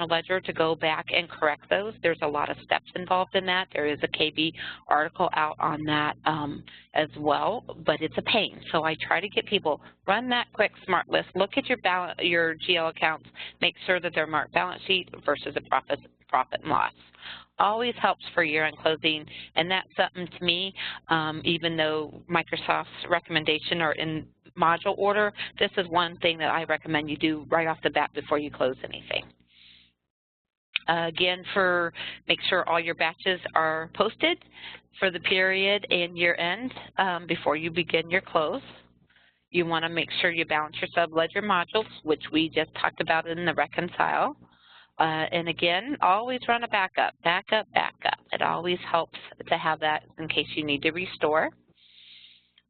ledger to go back and correct those. There's a lot of steps involved in that. There is a KB article out on that as well, but it's a pain. So I try to get people, run that quick SMART list, look at your GL accounts, make sure that they're marked balance sheet versus a profit and loss. Always helps for year-end closing, and that's something to me, even though Microsoft's recommendation are in module order, this is one thing that I recommend you do right off the bat before you close anything. Again, make sure all your batches are posted for the period and year end before you begin your close. You want to make sure you balance your sub-ledger modules, which we just talked about in the Reconcile. And again, always run a backup. It always helps to have that in case you need to restore.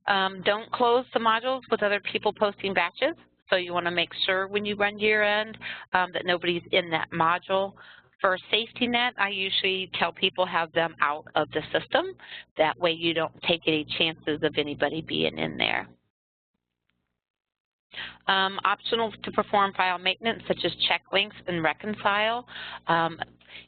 Don't close the modules with other people posting batches. So you want to make sure when you run year end that nobody's in that module. For a safety net, I usually tell people have them out of the system. That way you don't take any chances of anybody being in there. Optional to perform file maintenance such as check links and reconcile.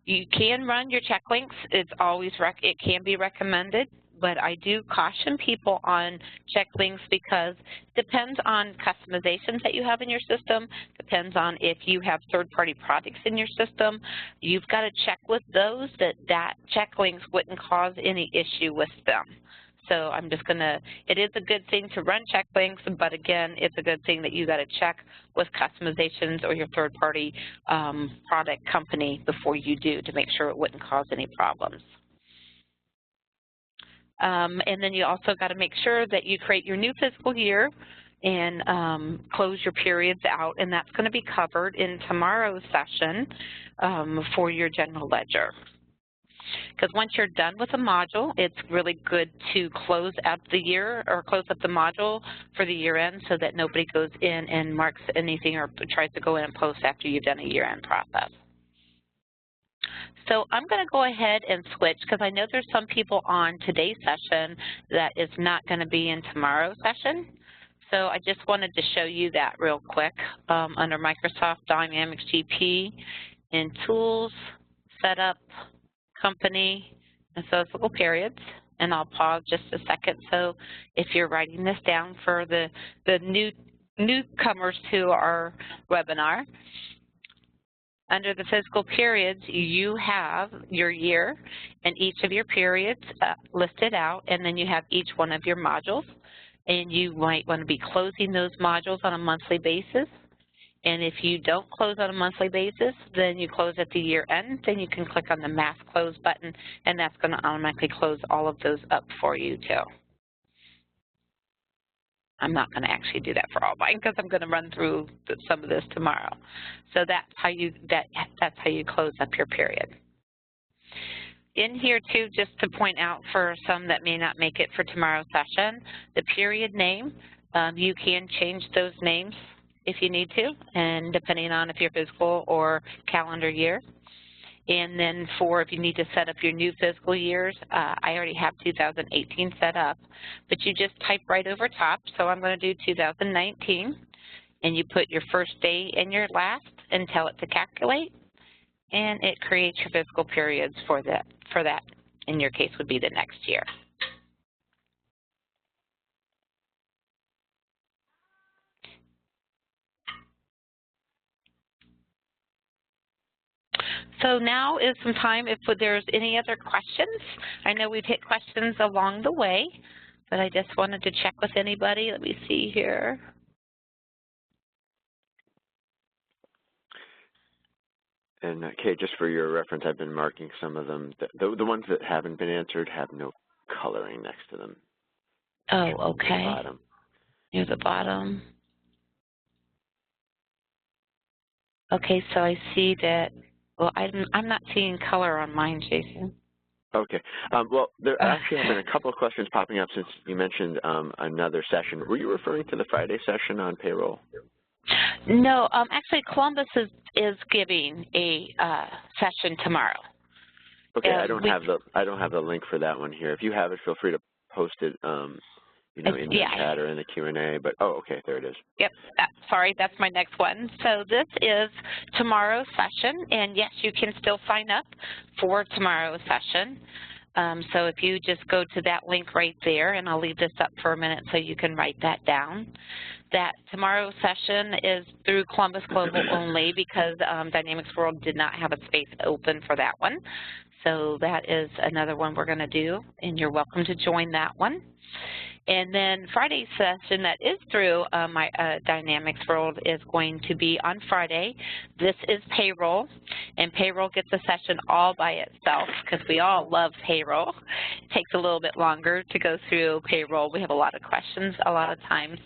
You can run your check links. It can be recommended, but I do caution people on check links because it depends on customizations that you have in your system, depends on if you have third-party products in your system. You've got to check with those that check links wouldn't cause any issue with them. So I'm just it is a good thing to run check links, but again, it's a good thing that you got to check with customizations or your third-party product company before you do to make sure it wouldn't cause any problems. And then you also got to make sure that you create your new fiscal year and close your periods out, and that's going to be covered in tomorrow's session for your general ledger. Because once you're done with a module, it's really good to close up the year or close up the module for the year end so that nobody goes in and marks anything or tries to go in and post after you've done a year end process. So I'm going to go ahead and switch because I know there's some people on today's session that is not going to be in tomorrow's session. So I just wanted to show you that real quick under Microsoft Dynamics GP in Tools, Setup, Company, and fiscal periods. And I'll pause just a second. So if you're writing this down for the newcomers to our webinar, under the fiscal periods, you have your year and each of your periods listed out, and then you have each one of your modules. And you might want to be closing those modules on a monthly basis. And if you don't close on a monthly basis, then you close at the year end, then you can click on the mass close button, and that's going to automatically close all of those up for you too. I'm not going to actually do that for all mine because I'm going to run through some of this tomorrow. So that's how you close up your period. In here too, just to point out for some that may not make it for tomorrow's session, the period name, you can change those names if you need to, and depending on if you're fiscal or calendar year. And then if you need to set up your new fiscal years, I already have 2018 set up, but you just type right over top. So I'm going to do 2019, and you put your first day and your last and tell it to calculate, and it creates your fiscal periods for that. In your case would be the next year. So now is some time if there's any other questions. I know we've hit questions along the way, but I just wanted to check with anybody. Let me see here. And Kay, just for your reference, I've been marking some of them. The ones that haven't been answered have no coloring next to them. Oh, okay. Near the bottom. Near the bottom. Okay, so I see that. Well, I'm not seeing color on mine, Jason. Okay. Well, there actually have been a couple of questions popping up since you mentioned another session. Were you referring to the Friday session on payroll? No, actually, Columbus is giving a session tomorrow. Okay, I don't have the link for that one here. If you have it, feel free to post it, in the chat or in the Q&A. But okay, there it is. Yep. Sorry, that's my next one. So this is tomorrow's session, and yes, you can still sign up for tomorrow's session. So if you just go to that link right there, and I'll leave this up for a minute so you can write that down. That tomorrow's session is through Columbus Global only because Dynamics World did not have a space open for that one. So that is another one we're going to do, and you're welcome to join that one. And then Friday's session that is through my Dynamics World is going to be on Friday. This is payroll, and payroll gets a session all by itself because we all love payroll. It takes a little bit longer to go through payroll. We have a lot of questions a lot of times.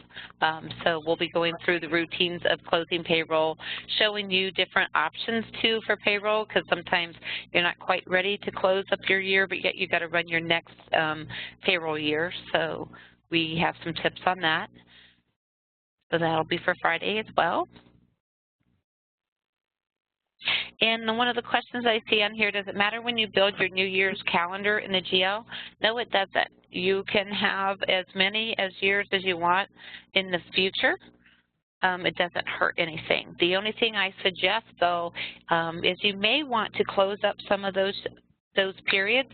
So we'll be going through the routines of closing payroll, showing you different options too for payroll because sometimes you're not quite ready to close up your year, but yet you got to run your next payroll year. So we have some tips on that. So that'll be for Friday as well. And one of the questions I see on here, does it matter when you build your New Year's calendar in the GL? No, it doesn't. You can have as many years as you want in the future. It doesn't hurt anything. The only thing I suggest, though, is you may want to close up some of those periods.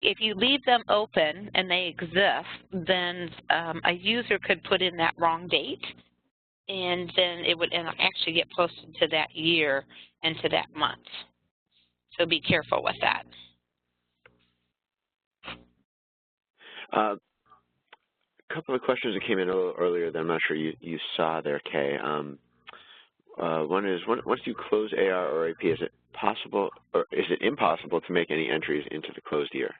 If you leave them open and they exist, then a user could put in that wrong date, and then it would actually get posted to that year and to that month. So be careful with that. A couple of questions that came in a little earlier that I'm not sure you saw there, Kay. One is, once you close AR or AP, is it possible or is it impossible to make any entries into the closed year?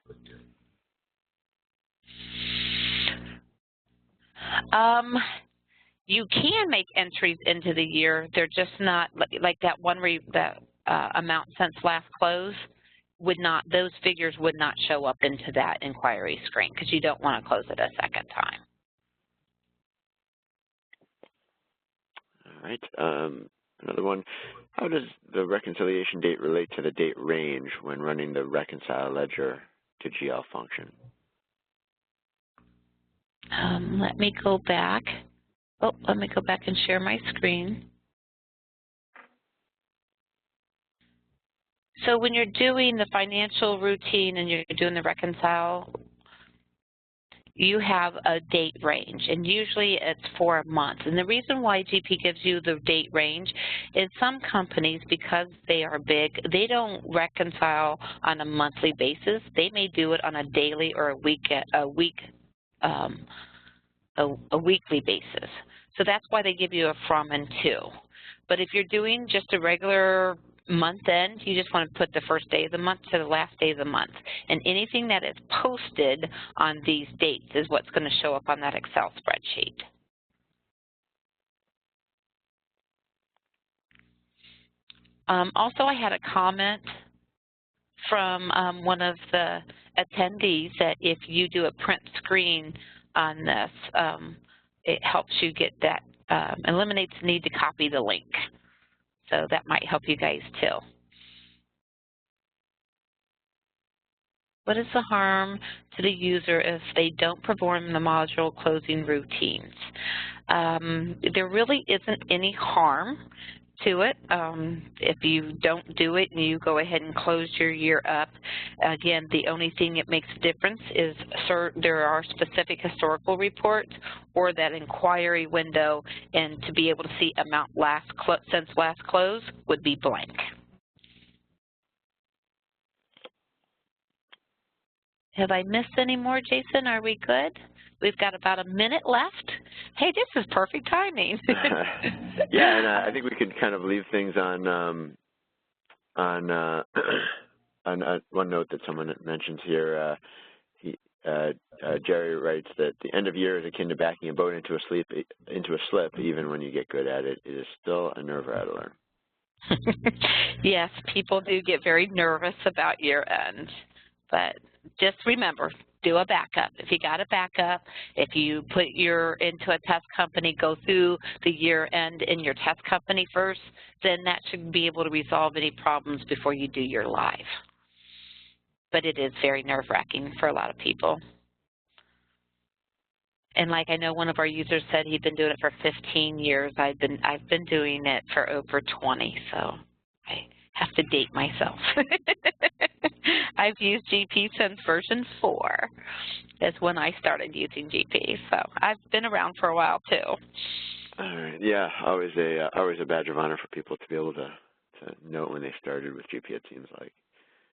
You can make entries into the year. They're just not like that one where that amount since last close would not, those figures would not show up into that inquiry screen because you don't want to close it a second time. All right. Another one, how does the reconciliation date relate to the date range when running the reconcile ledger to GL function? Let me go back. Oh, let me go back and share my screen. So when you're doing the financial routine and you're doing the reconcile, you have a date range, and usually it's for a month. And the reason why GP gives you the date range is some companies, because they are big, they don't reconcile on a monthly basis. They may do it on a daily or a weekly basis. So that's why they give you a from and to. But if you're doing just a regular month end, you just want to put the first day of the month to the last day of the month. And anything that is posted on these dates is what's going to show up on that Excel spreadsheet. Also, I had a comment from one of the attendees that if you do a print screen on this, it helps you get that, eliminates the need to copy the link. So that might help you guys too. What is the harm to the user if they don't perform the module closing routines? There really isn't any harm to it. If you don't do it and you go ahead and close your year up, again, the only thing that makes a difference is there are specific historical reports or that inquiry window, and to be able to see amount since last close would be blank. Have I missed any more, Jason? Are we good? We've got about a minute left. Hey, this is perfect timing. Yeah, and I think we could kind of leave things on on on one note that someone mentions here, Jerry writes that the end of year is akin to backing a boat into a slip. Even when you get good at it, it is still a nerve rattler. Yes, people do get very nervous about year end, but just remember, do a backup. If you got a backup, if you put into a test company, go through the year end in your test company first, then that should be able to resolve any problems before you do your live. But it is very nerve-wracking for a lot of people. And like I know one of our users said he'd been doing it for 15 years. I've been doing it for over 20, so I have to date myself. I've used GP since version 4 is when I started using GP, so I've been around for a while too. All right, yeah, always a badge of honor for people to be able to know when they started with GP, it seems like.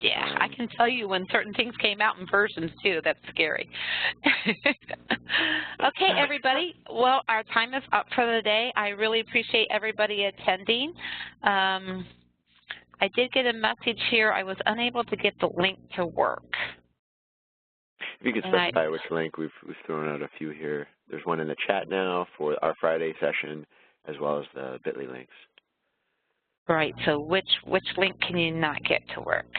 Yeah, I can tell you when certain things came out in versions too. That's scary. Okay, everybody. Well, our time is up for the day. I really appreciate everybody attending. I did get a message here. I was unable to get the link to work. If you could specify which link, we've thrown out a few here. There's one in the chat now for our Friday session, as well as the bit.ly links. Right. So which link can you not get to work?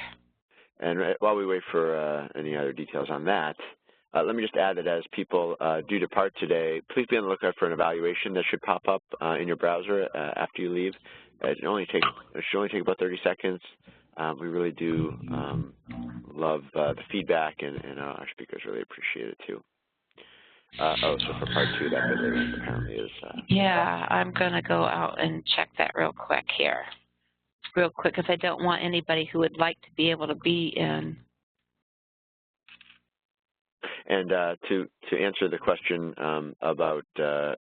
And while we wait for any other details on that, let me just add that as people do depart today, please be on the lookout for an evaluation that should pop up in your browser after you leave. It should only take about 30 seconds. We really do love the feedback, and our speakers really appreciate it too. So for part 2, that bit.ly link apparently is. Yeah, I'm going to go out and check that real quick here. Real quick, because I don't want anybody who would like to be able to be in. And to answer the question about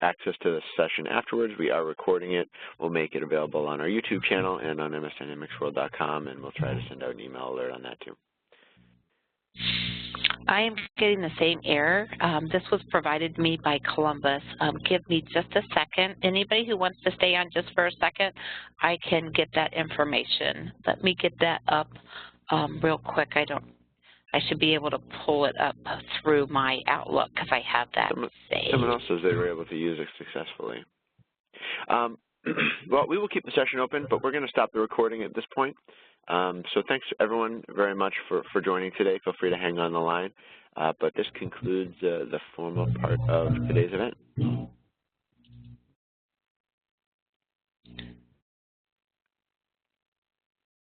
access to the session afterwards, we are recording it. We'll make it available on our YouTube channel and on msdynamicsworld.com, and we'll try to send out an email alert on that too. I am getting the same error. This was provided to me by Columbus. Give me just a second. Anybody who wants to stay on just for a second, I can get that information. Let me get that up real quick. I should be able to pull it up through my Outlook because I have that saved. Someone else says they were able to use it successfully. Well, we will keep the session open, but we're going to stop the recording at this point. So thanks, everyone, very much for joining today. Feel free to hang on the line. But this concludes the formal part of today's event.